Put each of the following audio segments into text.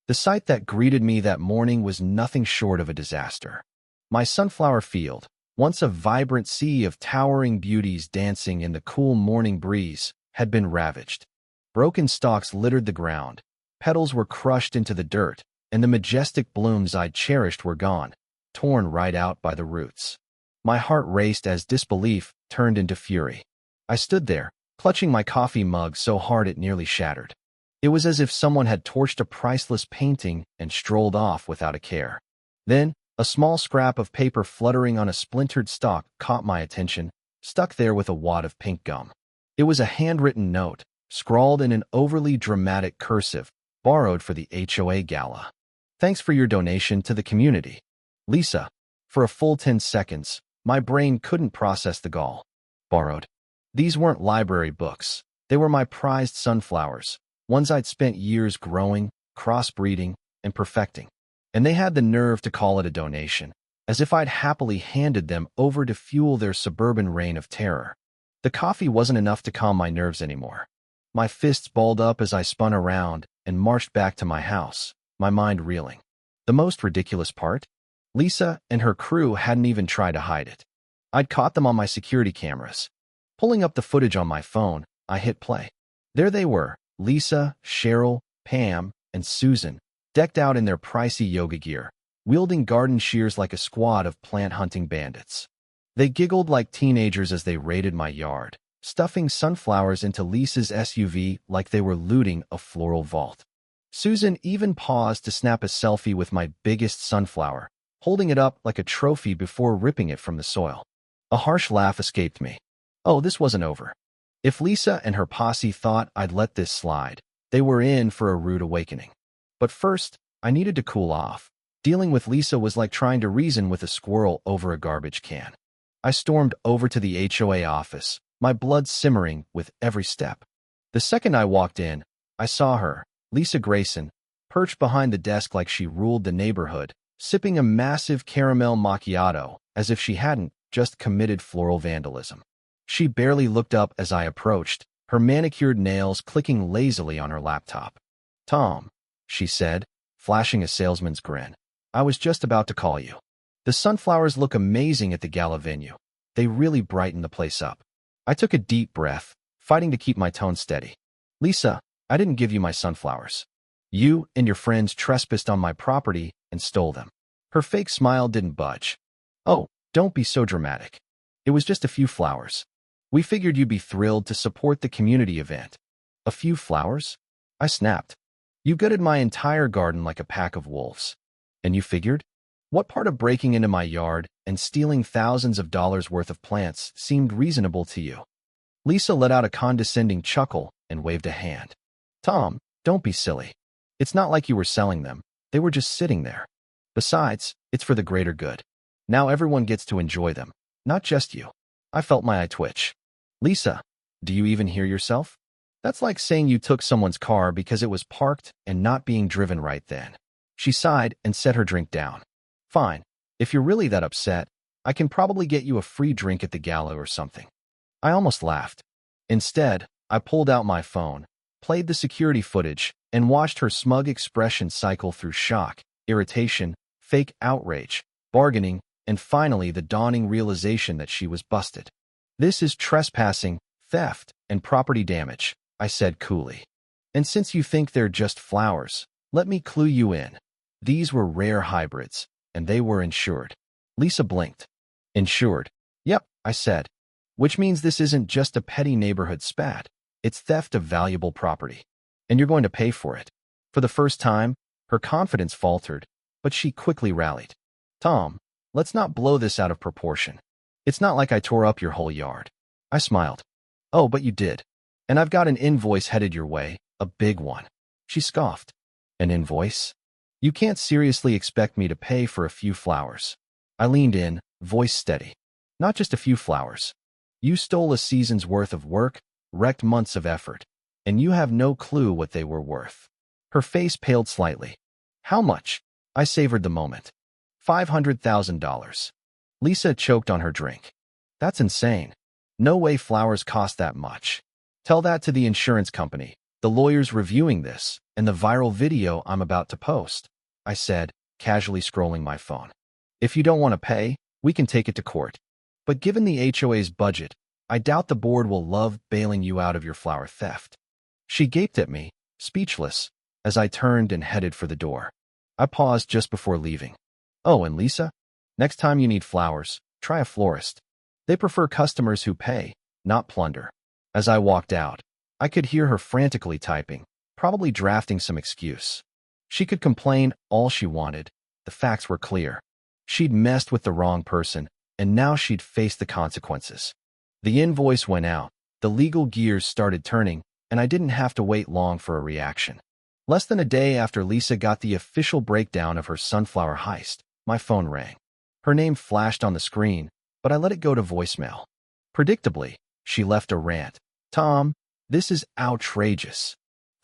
The sight that greeted me that morning was nothing short of a disaster. My sunflower field, once a vibrant sea of towering beauties dancing in the cool morning breeze, had been ravaged. Broken stalks littered the ground, petals were crushed into the dirt, and the majestic blooms I'd cherished were gone, torn right out by the roots. My heart raced as disbelief turned into fury. I stood there, clutching my coffee mug so hard it nearly shattered. It was as if someone had torched a priceless painting and strolled off without a care. Then, a small scrap of paper fluttering on a splintered stalk caught my attention, stuck there with a wad of pink gum. It was a handwritten note, scrawled in an overly dramatic cursive, borrowed for the HOA gala. Thanks for your donation to the community. Lisa. For a full 10 seconds, my brain couldn't process the gall. Borrowed. These weren't library books. They were my prized sunflowers, ones I'd spent years growing, crossbreeding, and perfecting. And they had the nerve to call it a donation, as if I'd happily handed them over to fuel their suburban reign of terror. The coffee wasn't enough to calm my nerves anymore. My fists balled up as I spun around and marched back to my house, my mind reeling. The most ridiculous part? Lisa and her crew hadn't even tried to hide it. I'd caught them on my security cameras. Pulling up the footage on my phone, I hit play. There they were, Lisa, Cheryl, Pam, and Susan, decked out in their pricey yoga gear, wielding garden shears like a squad of plant-hunting bandits. They giggled like teenagers as they raided my yard, stuffing sunflowers into Lisa's SUV like they were looting a floral vault. Susan even paused to snap a selfie with my biggest sunflower, holding it up like a trophy before ripping it from the soil. A harsh laugh escaped me. Oh, this wasn't over. If Lisa and her posse thought I'd let this slide, they were in for a rude awakening. But first, I needed to cool off. Dealing with Lisa was like trying to reason with a squirrel over a garbage can. I stormed over to the HOA office, my blood simmering with every step. The second I walked in, I saw her, Lisa Grayson, perched behind the desk like she ruled the neighborhood, sipping a massive caramel macchiato as if she hadn't just committed floral vandalism. She barely looked up as I approached, her manicured nails clicking lazily on her laptop. "Tom," she said, flashing a salesman's grin. "I was just about to call you. The sunflowers look amazing at the gala venue. They really brighten the place up." I took a deep breath, fighting to keep my tone steady. "Lisa, I didn't give you my sunflowers. You and your friends trespassed on my property and stole them." Her fake smile didn't budge. "Oh, don't be so dramatic. It was just a few flowers. We figured you'd be thrilled to support the community event." "A few flowers?" I snapped. "You gutted my entire garden like a pack of wolves. And you figured? What part of breaking into my yard and stealing thousands of dollars worth of plants seemed reasonable to you?" Lisa let out a condescending chuckle and waved a hand. "Tom, don't be silly. It's not like you were selling them. They were just sitting there. Besides, it's for the greater good. Now everyone gets to enjoy them, not just you." I felt my eye twitch. "Lisa, do you even hear yourself? That's like saying you took someone's car because it was parked and not being driven right then." She sighed and set her drink down. "Fine. If you're really that upset, I can probably get you a free drink at the gala or something." I almost laughed. Instead, I pulled out my phone, played the security footage, and watched her smug expression cycle through shock, irritation, fake outrage, bargaining, and finally the dawning realization that she was busted. "This is trespassing, theft, and property damage," I said coolly. "And since you think they're just flowers, let me clue you in. These were rare hybrids, and they were insured." Lisa blinked. "Insured?" "Yep," I said. "Which means this isn't just a petty neighborhood spat. It's theft of valuable property. And you're going to pay for it." For the first time, her confidence faltered, but she quickly rallied. "Tom, let's not blow this out of proportion. It's not like I tore up your whole yard." I smiled. "Oh, but you did. And I've got an invoice headed your way, a big one." She scoffed. "An invoice? You can't seriously expect me to pay for a few flowers." I leaned in, voice steady. "Not just a few flowers. You stole a season's worth of work, wrecked months of effort, and you have no clue what they were worth." Her face paled slightly. "How much?" I savored the moment. $500,000. Lisa choked on her drink. "That's insane. No way flowers cost that much. Tell that to the insurance company. The lawyer's reviewing this, and the viral video I'm about to post, I said, casually scrolling my phone. If you don't want to pay, we can take it to court. But given the HOA's budget, I doubt the board will love bailing you out of your flower theft. She gaped at me, speechless, as I turned and headed for the door. I paused just before leaving. Oh, and Lisa? Next time you need flowers, try a florist. They prefer customers who pay, not plunder. As I walked out, I could hear her frantically typing, probably drafting some excuse. She could complain all she wanted. The facts were clear. She'd messed with the wrong person, and now she'd face the consequences. The invoice went out, the legal gears started turning, and I didn't have to wait long for a reaction. Less than a day after Lisa got the official breakdown of her sunflower heist, my phone rang. Her name flashed on the screen, but I let it go to voicemail. Predictably, she left a rant. Tom, this is outrageous.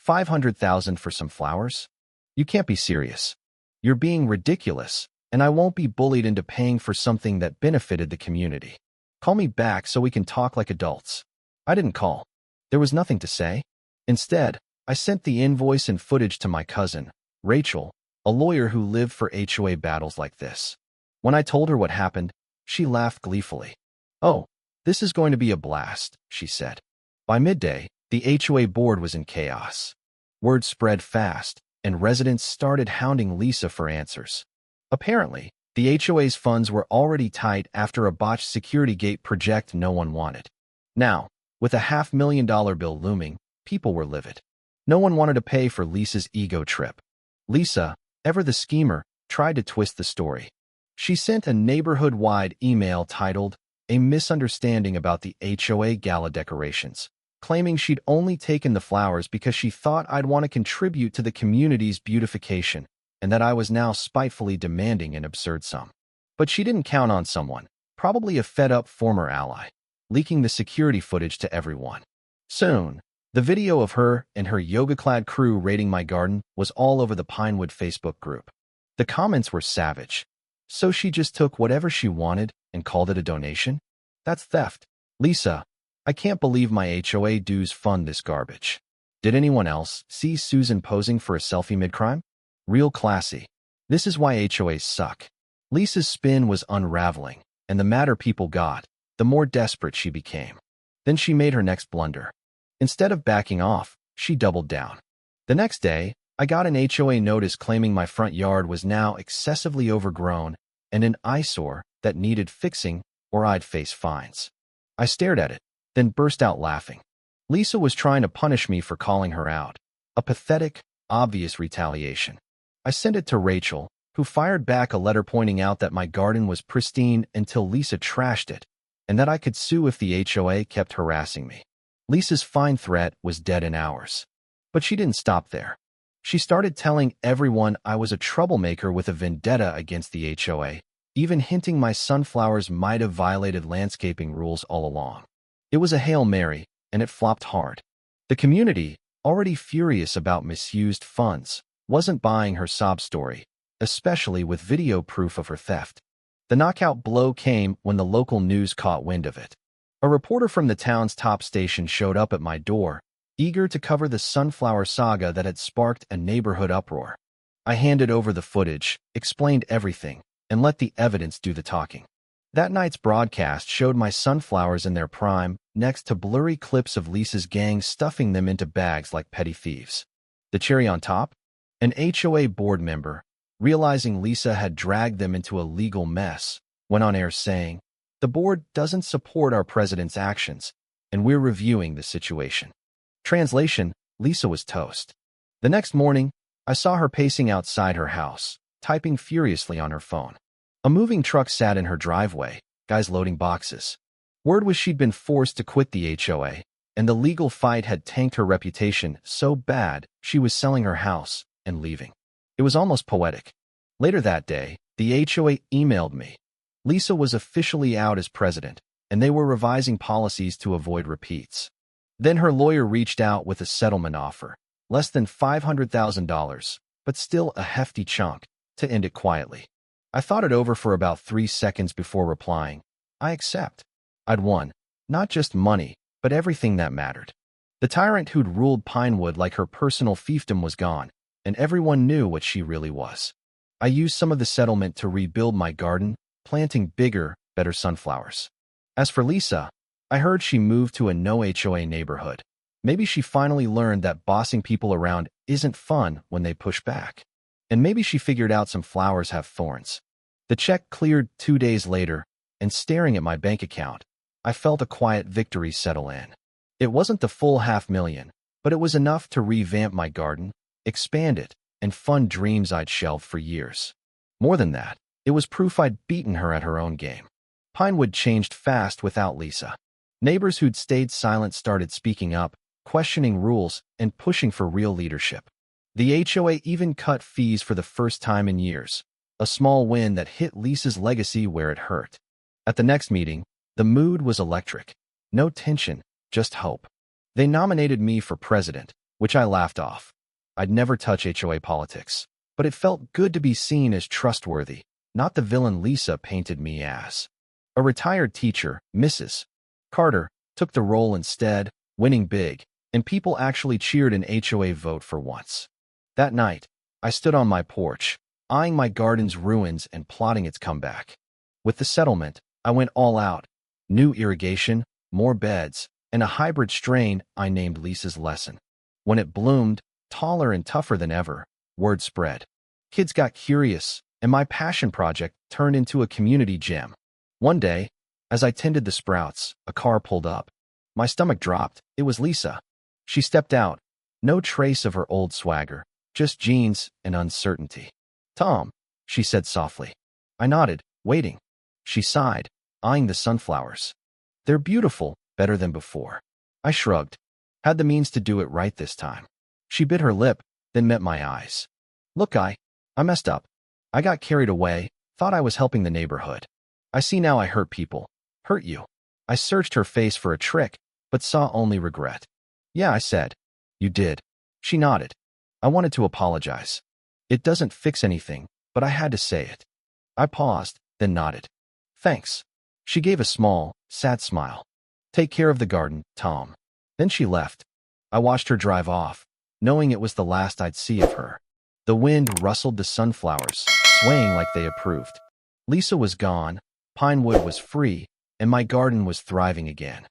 $500,000 for some flowers? You can't be serious. You're being ridiculous, and I won't be bullied into paying for something that benefited the community. Call me back so we can talk like adults. I didn't call. There was nothing to say. Instead, I sent the invoice and footage to my cousin, Rachel, a lawyer who lived for HOA battles like this. When I told her what happened, she laughed gleefully. Oh, this is going to be a blast, she said. By midday, the HOA board was in chaos. Word spread fast, and residents started hounding Lisa for answers. Apparently, the HOA's funds were already tight after a botched security gate project no one wanted. Now, with a $500,000 bill looming, people were livid. No one wanted to pay for Lisa's ego trip. Lisa, ever the schemer, tried to twist the story. She sent a neighborhood-wide email titled, "A Misunderstanding About the HOA Gala Decorations," claiming she'd only taken the flowers because she thought I'd want to contribute to the community's beautification, and that I was now spitefully demanding an absurd sum. But she didn't count on someone, probably a fed-up former ally, leaking the security footage to everyone. Soon, the video of her and her yoga-clad crew raiding my garden was all over the Pinewood Facebook group. The comments were savage. So she just took whatever she wanted and called it a donation? That's theft. Lisa, I can't believe my HOA dues fund this garbage. Did anyone else see Susan posing for a selfie mid-crime? Real classy. This is why HOAs suck. Lisa's spin was unraveling, and the madder people got, the more desperate she became. Then she made her next blunder. Instead of backing off, she doubled down. The next day, I got an HOA notice claiming my front yard was now excessively overgrown and an eyesore that needed fixing or I'd face fines. I stared at it, then burst out laughing. Lisa was trying to punish me for calling her out. A pathetic, obvious retaliation. I sent it to Rachel, who fired back a letter pointing out that my garden was pristine until Lisa trashed it, and that I could sue if the HOA kept harassing me. Lisa's fine threat was dead in hours. But she didn't stop there. She started telling everyone I was a troublemaker with a vendetta against the HOA, even hinting my sunflowers might have violated landscaping rules all along. It was a Hail Mary, and it flopped hard. The community, already furious about misused funds, wasn't buying her sob story, especially with video proof of her theft. The knockout blow came when the local news caught wind of it. A reporter from the town's top station showed up at my door, eager to cover the sunflower saga that had sparked a neighborhood uproar. I handed over the footage, explained everything, and let the evidence do the talking. That night's broadcast showed my sunflowers in their prime, next to blurry clips of Lisa's gang stuffing them into bags like petty thieves. The cherry on top? An HOA board member, realizing Lisa had dragged them into a legal mess, went on air saying, "The board doesn't support our president's actions, and we're reviewing the situation." Translation, Lisa was toast. The next morning, I saw her pacing outside her house, typing furiously on her phone. A moving truck sat in her driveway, guys loading boxes. Word was she'd been forced to quit the HOA, and the legal fight had tanked her reputation so bad she was selling her house and leaving. It was almost poetic. Later that day, the HOA emailed me. Lisa was officially out as president, and they were revising policies to avoid repeats. Then her lawyer reached out with a settlement offer, less than $500,000, but still a hefty chunk, to end it quietly. I thought it over for about 3 seconds before replying, "I accept." I'd won, not just money, but everything that mattered. The tyrant who'd ruled Pinewood like her personal fiefdom was gone, and everyone knew what she really was. I used some of the settlement to rebuild my garden, planting bigger, better sunflowers. As for Lisa, I heard she moved to a no HOA neighborhood. Maybe she finally learned that bossing people around isn't fun when they push back. And maybe she figured out some flowers have thorns. The check cleared 2 days later, and staring at my bank account, I felt a quiet victory settle in. It wasn't the full $500,000, but it was enough to revamp my garden, expand it, and fund dreams I'd shelved for years. More than that, it was proof I'd beaten her at her own game. Pinewood changed fast without Lisa. Neighbors who'd stayed silent started speaking up, questioning rules, and pushing for real leadership. The HOA even cut fees for the first time in years, a small win that hit Lisa's legacy where it hurt. At the next meeting, the mood was electric. No tension, just hope. They nominated me for president, which I laughed off. I'd never touch HOA politics, but it felt good to be seen as trustworthy, not the villain Lisa painted me as. A retired teacher, Mrs. Carter, took the role instead, winning big, and people actually cheered an HOA vote for once. That night, I stood on my porch, eyeing my garden's ruins and plotting its comeback. With the settlement, I went all out. New irrigation, more beds, and a hybrid strain I named Lisa's Lesson. When it bloomed, taller and tougher than ever, word spread. Kids got curious, and my passion project turned into a community gem. One day, as I tended the sprouts, a car pulled up. My stomach dropped. It was Lisa. She stepped out. No trace of her old swagger, just jeans and uncertainty. "Tom," she said softly. I nodded, waiting. She sighed, eyeing the sunflowers. "They're beautiful, better than before." I shrugged. Had the means to do it right this time. She bit her lip, then met my eyes. "Look, I messed up. I got carried away, thought I was helping the neighborhood. I see now I hurt people. Hurt you." I searched her face for a trick, but saw only regret. "Yeah," I said. "You did." She nodded. I wanted to apologize. It doesn't fix anything, but I had to say it. I paused, then nodded. "Thanks." She gave a small, sad smile. "Take care of the garden, Tom." Then she left. I watched her drive off, knowing it was the last I'd see of her. The wind rustled the sunflowers, swaying like they approved. Lisa was gone, Pinewood was free, and my garden was thriving again.